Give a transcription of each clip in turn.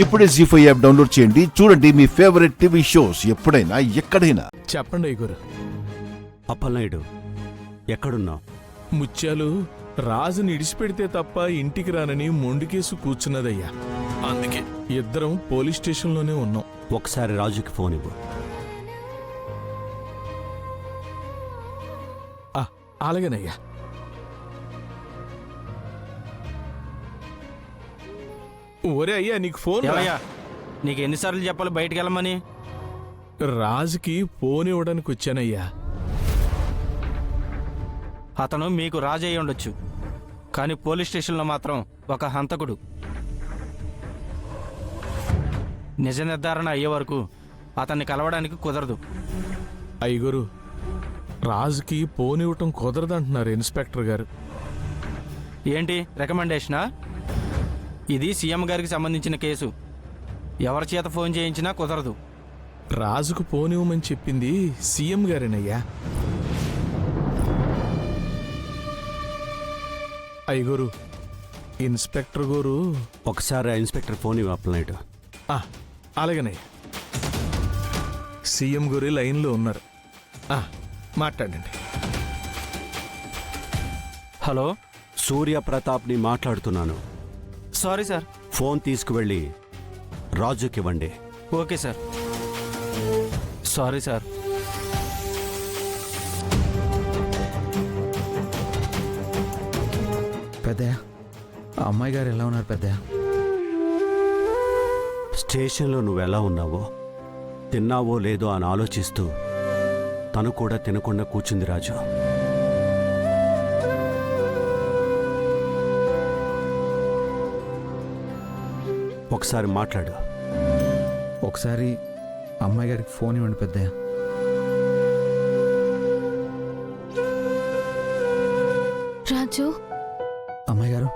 ఇప్పుడే జీ5 app download చేయండి. చూడండి మీ ఫేవరెట్ టీవీ షోస్ ఎప్పుడైనా ఎక్కడైనా. చెప్పండి గురు. అప్పలనాయుడు ఎక్కడున్నావు? ముత్యాలు రాజుని ఇడిచిపెడితే తప్ప ఇంటికి రానని మొండికేసు కూర్చున్నదయ్యా. అందుకే ఇద్దరం పోలీస్ స్టేషన్లోనే ఉన్నాం. ఒకసారి రాజుకి ఫోన్ ఇవ్వు. అలాగేనయ్యా. ఒరే అయ్యా, నీకు ఫోన్. నీకు ఎన్నిసార్లు చెప్పాలి బయటికి వెళ్ళమని? రాజుకి ఫోన్ ఇవ్వడానికి వచ్చానయ్యా. అతను మీకు రాజు అయి ఉండొచ్చు, కానీ పోలీస్ స్టేషన్లో మాత్రం ఒక హంతకుడు. నిజ నిర్ధారణ అయ్యే వరకు అతన్ని కలవడానికి కుదరదు. అయ్యగురు, రాజుకి ఫోన్ ఇవ్వటం కుదరదంటున్నారు ఇన్స్పెక్టర్ గారు. ఏంటి రికమెండేషనా? ఇది సీఎం గారికి సంబంధించిన కేసు. ఎవరి చేత ఫోన్ చేయించినా కుదరదు. రాజుకు ఫోన్ ఇవ్వమని చెప్పింది సీఎం గారేనయ్యా. అయ్యగురు, ఇన్స్పెక్టర్ గారు. ఒకసారి ఇన్స్పెక్టర్ ఫోన్ ఇవ్వు అప్పలనాయుడు. అలాగేనయ్యా. సీఎం గారు లైన్లో ఉన్నారు. మాట్లాడండి. హలో, సూర్యప్రతాప్ని మాట్లాడుతున్నాను. Sorry sir. ఫోన్ తీసుకువెళ్ళి రాజుకివ్వండి. Okay sir. Sorry sir. పెద్దయ్య, ఆ అమ్మాయి గారు ఎలా ఉన్నారు పెద్దయ్య? స్టేషన్లో నువ్వెలా ఉన్నావో, తిన్నావో లేదో అని ఆలోచిస్తూ తను కూడా తినకుండా కూర్చుంది రాజు. ఒకసారి మాట్లాడు. ఒకసారి అమ్మాయి గారికి ఫోన్ ఇవ్వండి పెద్దయ్య. రాజు. అమ్మాయి గారు,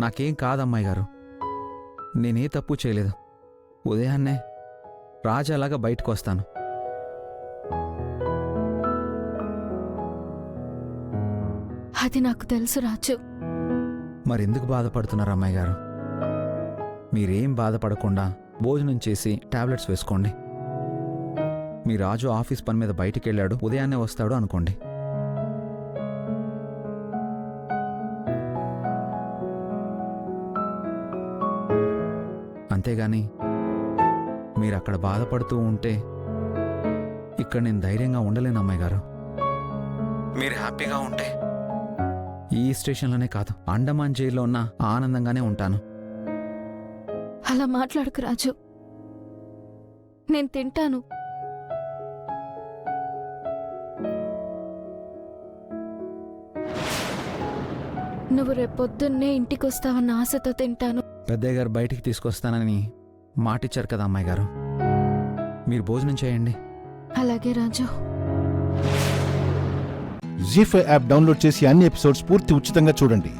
నాకేం కాదమ్మాయి గారు, నేనే తప్పు చేయలేదు. ఉదయాన్నే రాజాలాగా బయటకు వస్తాను. అది నాకు తెలుసు రాజు. మరెందుకు బాధపడుతున్నారు అమ్మాయి గారు? మీరేం బాధపడకుండా భోజనం చేసి టాబ్లెట్స్ వేసుకోండి. మీ రాజు ఆఫీస్ పని మీద బయటికి వెళ్ళాడు, ఉదయాన్నే వస్తాడు అనుకోండి. అంతేగాని మీరు అక్కడ బాధపడుతూ ఉంటే ఇక్కడ నేను ధైర్యంగా ఉండలేను అమ్మాయి గారు. మీరు హ్యాపీగా ఉంటే ఈ స్టేషన్లోనే కాదు, అండమాన్ జైల్లో ఉన్న ఆనందంగానే ఉంటాను. అలా మాట్లాడుకు రాజు. నేను తింటాను. నువ్వు రేపొద్దున్నే ఇంటికి వస్తావన్న ఆశతో తింటాను. పెద్దయ్య గారు బయటికి తీసుకొస్తానని మాటిచ్చారు కదా అమ్మాయి గారు, మీరు భోజనం చేయండి. అలాగే రాజు. జీ5 యాప్ డౌన్లోడ్ చేసి అన్ని ఎపిసోడ్స్ పూర్తి ఉచితంగా చూడండి.